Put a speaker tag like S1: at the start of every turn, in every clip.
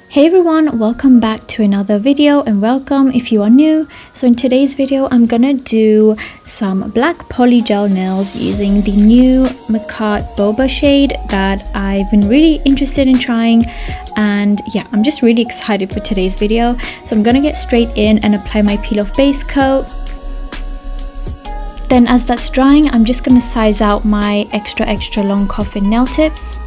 S1: Hey everyone, welcome back to another video and welcome if you are new. So in today's video I'm gonna do some black polygel nails using the new Macart Boba shade that I've been really interested in trying, and yeah, I'm just really excited for today's video. So I'm gonna get straight in and apply my peel off base coat. Then as that's drying, I'm just gonna size out my extra long coffin nail tips.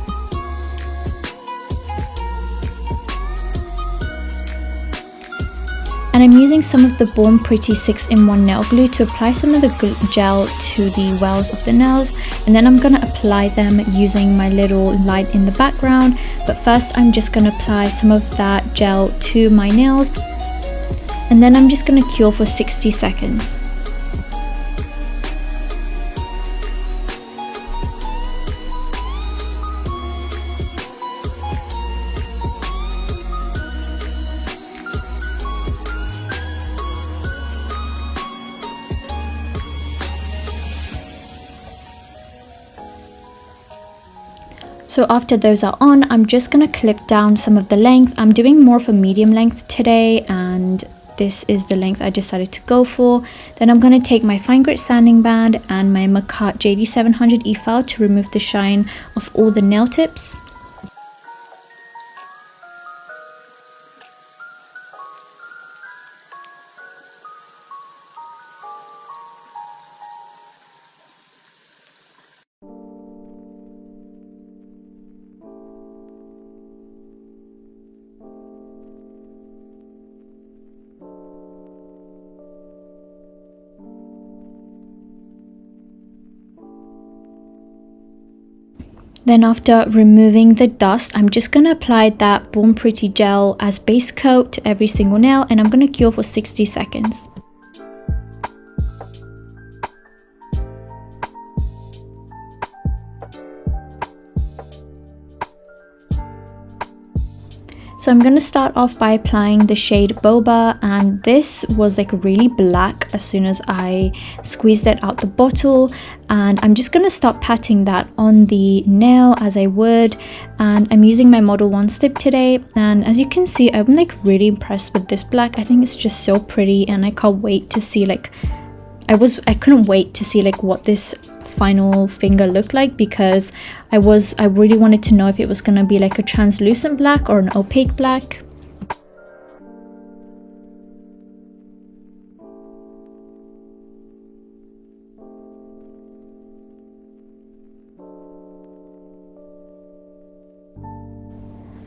S1: And I'm using some of the Born Pretty 6-in-1 nail glue to apply some of the gel to the wells of the nails, and then I'm going to apply them using my little light in the background. But first I'm just going to apply some of that gel to my nails, and then I'm just going to cure for 60 seconds. So after those are on, I'm just going to clip down some of the length. I'm doing more of a medium length today, and this is the length I decided to go for. Then I'm going to take my fine grit sanding band and my Macart JD700 E-file to remove the shine of all the nail tips. Then after removing the dust, I'm just going to apply that Born Pretty gel as base coat to every single nail, and I'm going to cure for 60 seconds. So I'm going to start off by applying the shade Boba, and this was like really black as soon as I squeezed it out the bottle, and I'm just going to start patting that on the nail as I would. And I'm using my Model 1 stip today, and as you can see, I'm like really impressed with this black. I think it's just so pretty, and I can't wait to see like I couldn't wait to see like what this final finger looked like, because I really wanted to know if it was going to be like a translucent black or an opaque black.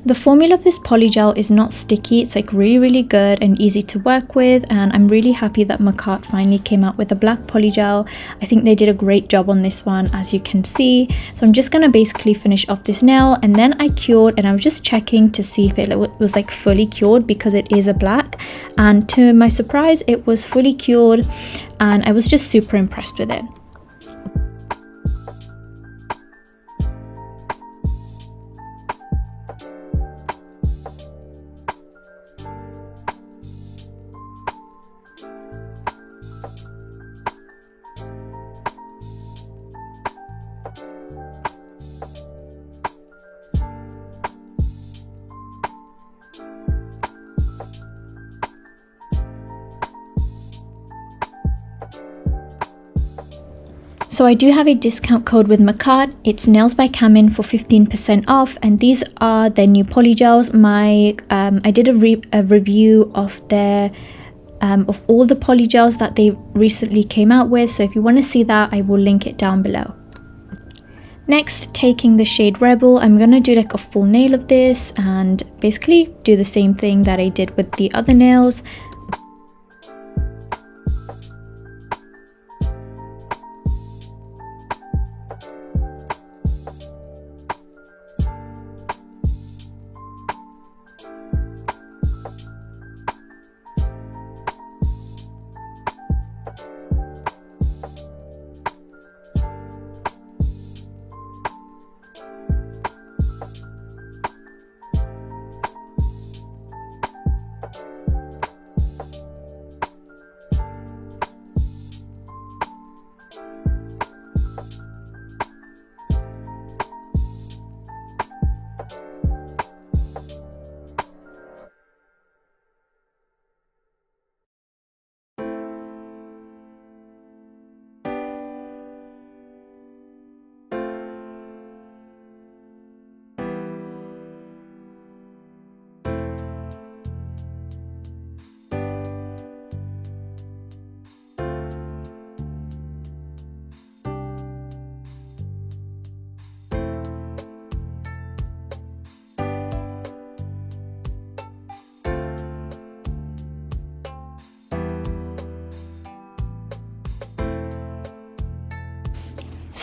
S1: The formula of this polygel is not sticky. It's like really good and easy to work with, and I'm really happy that Macart finally came out with a black polygel. I think they did a great job on this one, as you can see. So I'm just gonna basically finish off this nail, and then I cured, and I was just checking to see if it was like fully cured, because it is a black, and to my surprise it was fully cured, and I was just super impressed with it. So I do have a discount code with Macart. It's Nails by Camin for 15% off, and these are their new polygels. I did a review of their of all the polygels that they recently came out with, so if you want to see that, I will link it down below. Next, taking the shade Rebel, I'm gonna do like a full nail of this and basically do the same thing that I did with the other nails.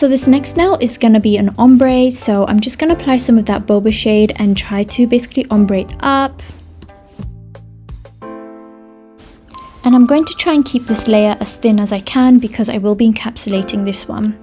S1: So this next nail is going to be an ombre, so I'm just going to apply some of that boba shade and try to basically ombre it up. And I'm going to try and keep this layer as thin as I can because I will be encapsulating this one.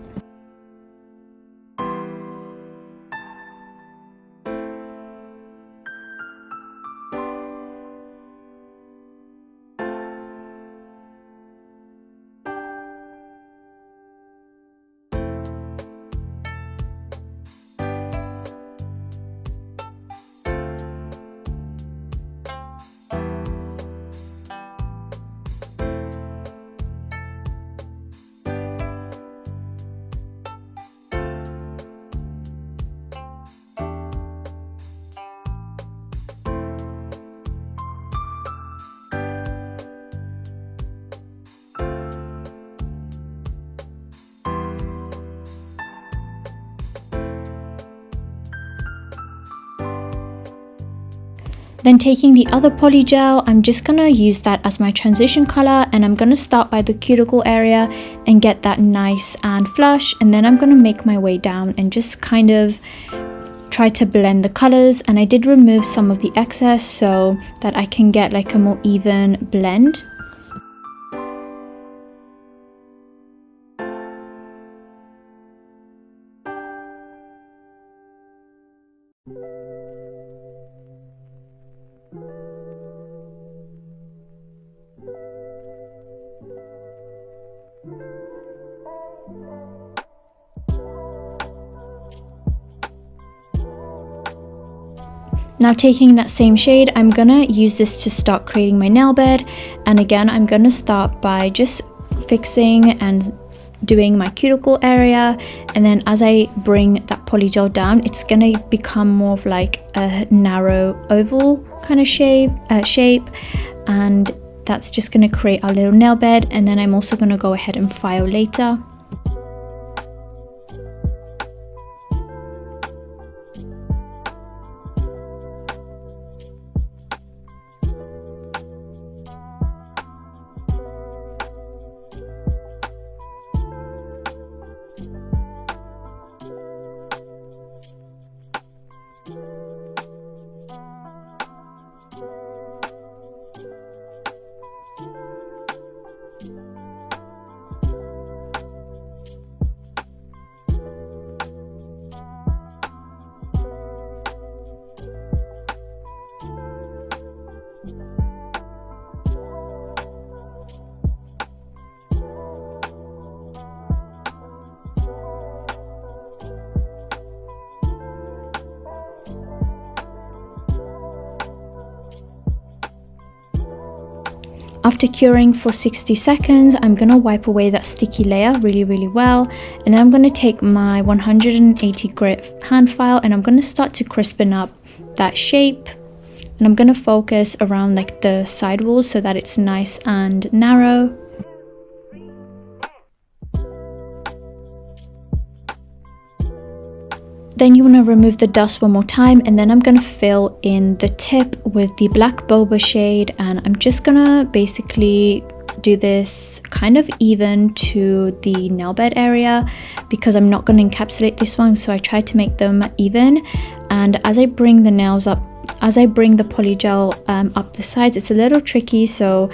S1: Then taking the other Polygel, I'm just going to use that as my transition color, and I'm going to start by the cuticle area and get that nice and flush, and then I'm going to make my way down and just kind of try to blend the colors. And I did remove some of the excess so that I can get like a more even blend. Now taking that same shade, I'm gonna use this to start creating my nail bed. And again, I'm gonna start by just fixing and doing my cuticle area, and then as I bring that Polygel down, it's gonna become more of like a narrow oval kind of shape, and that's just gonna create our little nail bed. And then I'm also gonna go ahead and file later. After curing for 60 seconds, I'm going to wipe away that sticky layer really well, and then I'm going to take my 180 grit hand file and I'm going to start to crispen up that shape, and I'm going to focus around like the side walls so that it's nice and narrow. Then you want to remove the dust one more time, and then I'm going to fill in the tip with the black boba shade, and I'm just going to basically do this kind of even to the nail bed area because I'm not going to encapsulate this one, so I try to make them even. And as I bring the nails up, as I bring the Polygel up the sides, it's a little tricky, so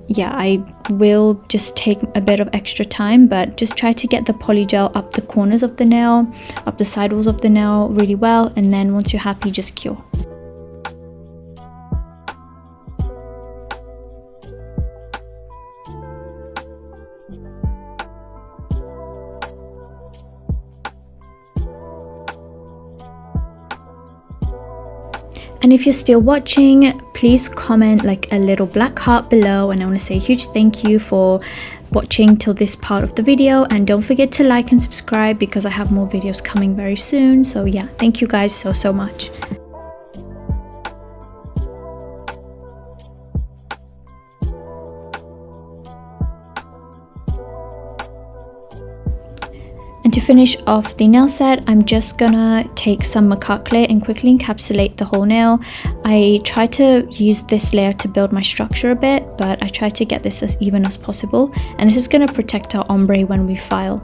S1: yeah, I will just take a bit of extra time, but just try to get the Polygel up the corners of the nail, up the sidewalls of the nail really well, and then once you're happy, just cure. And if you're still watching, please comment like a little black heart below, and I want to say a huge thank you for watching till this part of the video, and don't forget to like and subscribe because I have more videos coming very soon. So yeah, thank you guys so much. And to finish off the nail set, I'm just gonna take some macaque clay and quickly encapsulate the whole nail. I try to use this layer to build my structure a bit, but I try to get this as even as possible, and this is gonna protect our ombre when we file.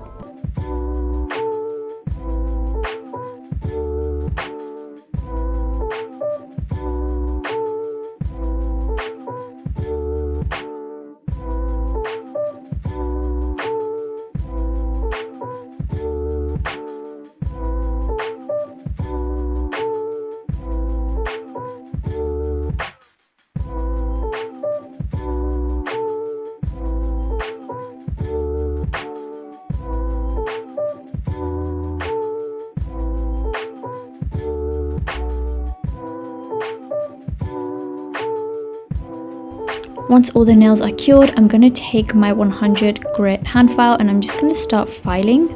S1: Once all the nails are cured, I'm going to take my 100 grit hand file and I'm just going to start filing.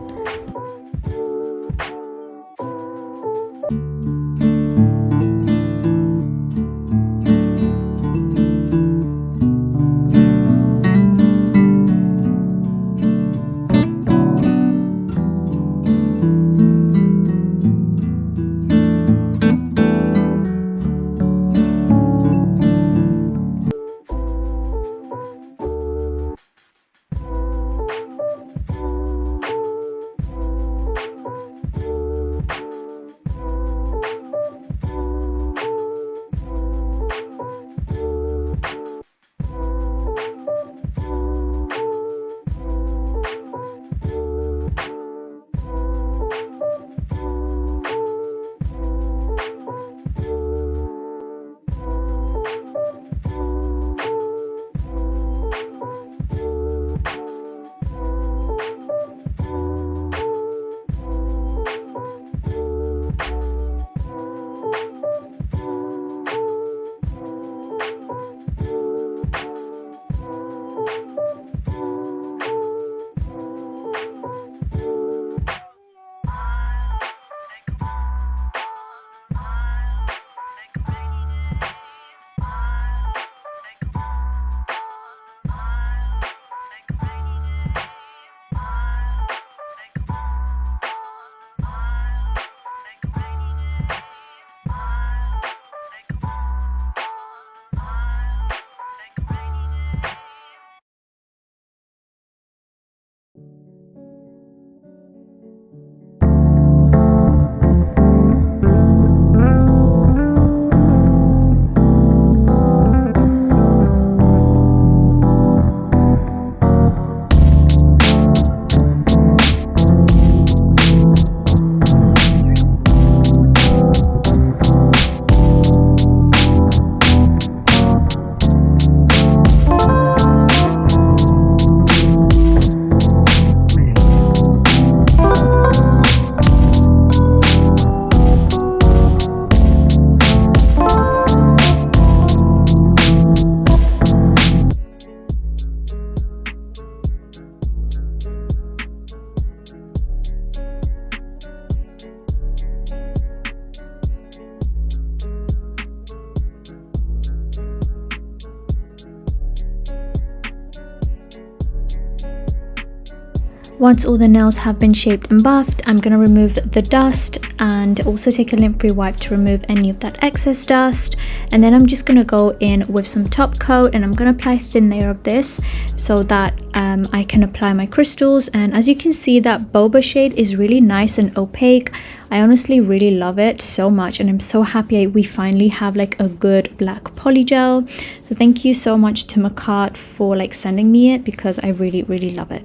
S1: Once all the nails have been shaped and buffed, I'm going to remove the dust and also take a lint-free wipe to remove any of that excess dust. And then I'm just going to go in with some top coat and I'm going to apply a thin layer of this so that I can apply my crystals. And as you can see, that boba shade is really nice and opaque. I honestly really love it so much and I'm so happy we finally have like a good black polygel. So thank you so much to Makat for like sending me it because I really love it.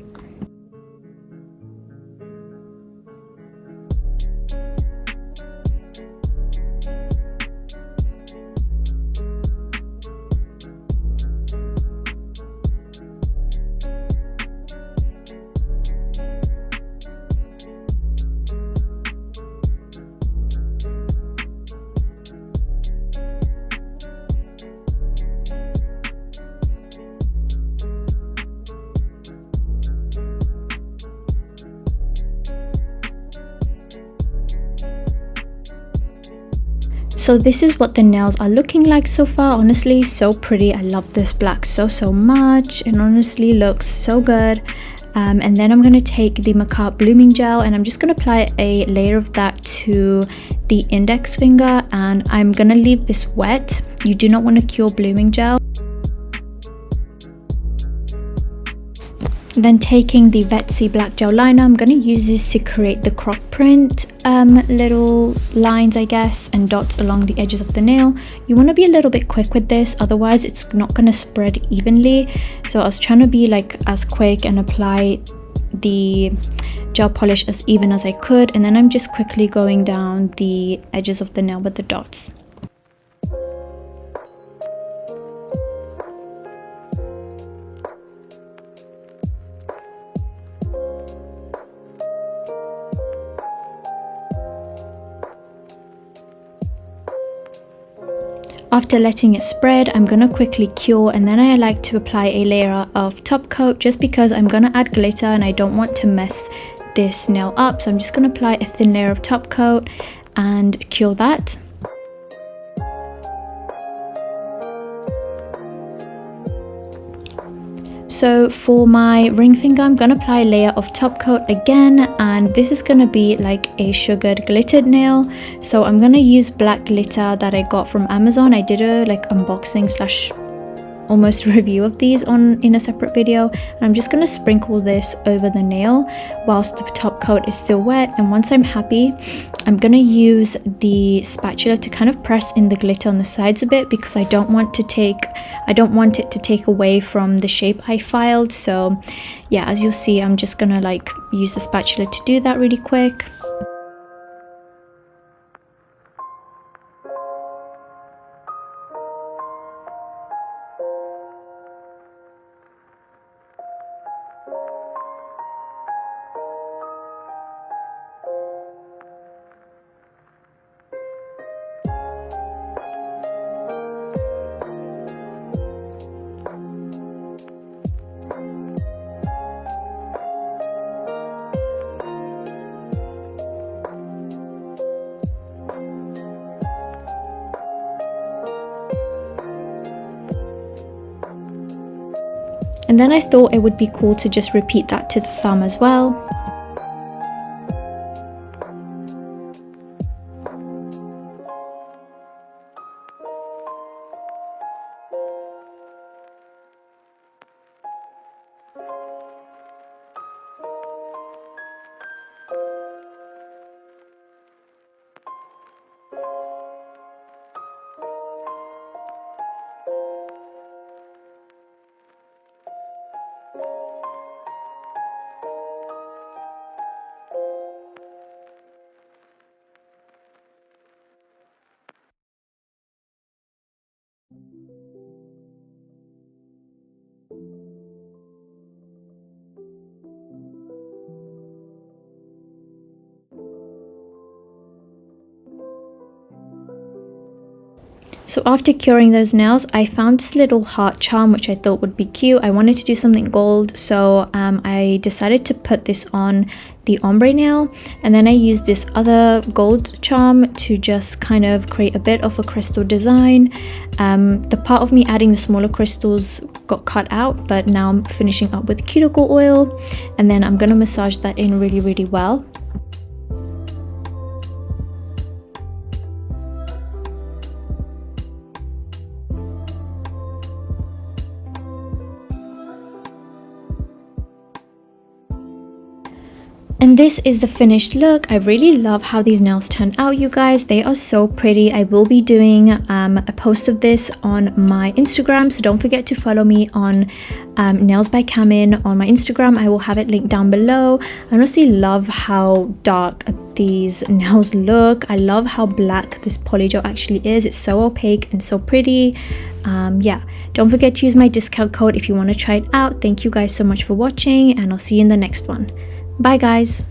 S1: So this is what the nails are looking like so far. Honestly, so pretty. I love this black so much. It honestly looks so good. And then I'm going to take the Makat blooming gel and I'm just going to apply a layer of that to the index finger, and I'm going to leave this wet. You do not want to cure blooming gel. Then taking the Vetsy black gel liner, I'm going to use this to create the croc print little lines, I guess, and dots along the edges of the nail. You want to be a little bit quick with this, otherwise it's not going to spread evenly. So I was trying to be like as quick and apply the gel polish as even as I could, and then I'm just quickly going down the edges of the nail with the dots. After letting it spread, I'm gonna quickly cure, and then I like to apply a layer of top coat just because I'm gonna add glitter and I don't want to mess this nail up. So I'm just gonna apply a thin layer of top coat and cure that. So for my ring finger, I'm gonna apply a layer of top coat again, and this is gonna be like a sugared glittered nail. So I'm gonna use black glitter that I got from Amazon. I did a like unboxing slash almost review of these in a separate video, and I'm just gonna sprinkle this over the nail whilst the top coat is still wet. And once I'm happy, I'm gonna use the spatula to kind of press in the glitter on the sides a bit, because I don't want it to take away from the shape I filed. So yeah, as you'll see, I'm just gonna like use the spatula to do that really quick. And then I thought it would be cool to just repeat that to the thumb as well. So after curing those nails, I found this little heart charm which I thought would be cute. I wanted to do something gold, so I decided to put this on the ombre nail, and then I used this other gold charm to just kind of create a bit of a crystal design. The part of me adding the smaller crystals got cut out, but now I'm finishing up with cuticle oil, and then I'm gonna massage that in really, really well. And this is the finished look. I really love how these nails turned out, you guys. They are so pretty. I will be doing a post of this on my Instagram, so don't forget to follow me on Nails by Camin on my Instagram. I will have it linked down below. I honestly love how dark these nails look. I love how black this polygel actually is. It's so opaque and so pretty. Yeah, don't forget to use my discount code if you want to try it out. Thank you guys so much for watching, and I'll see you in the next one. Bye guys.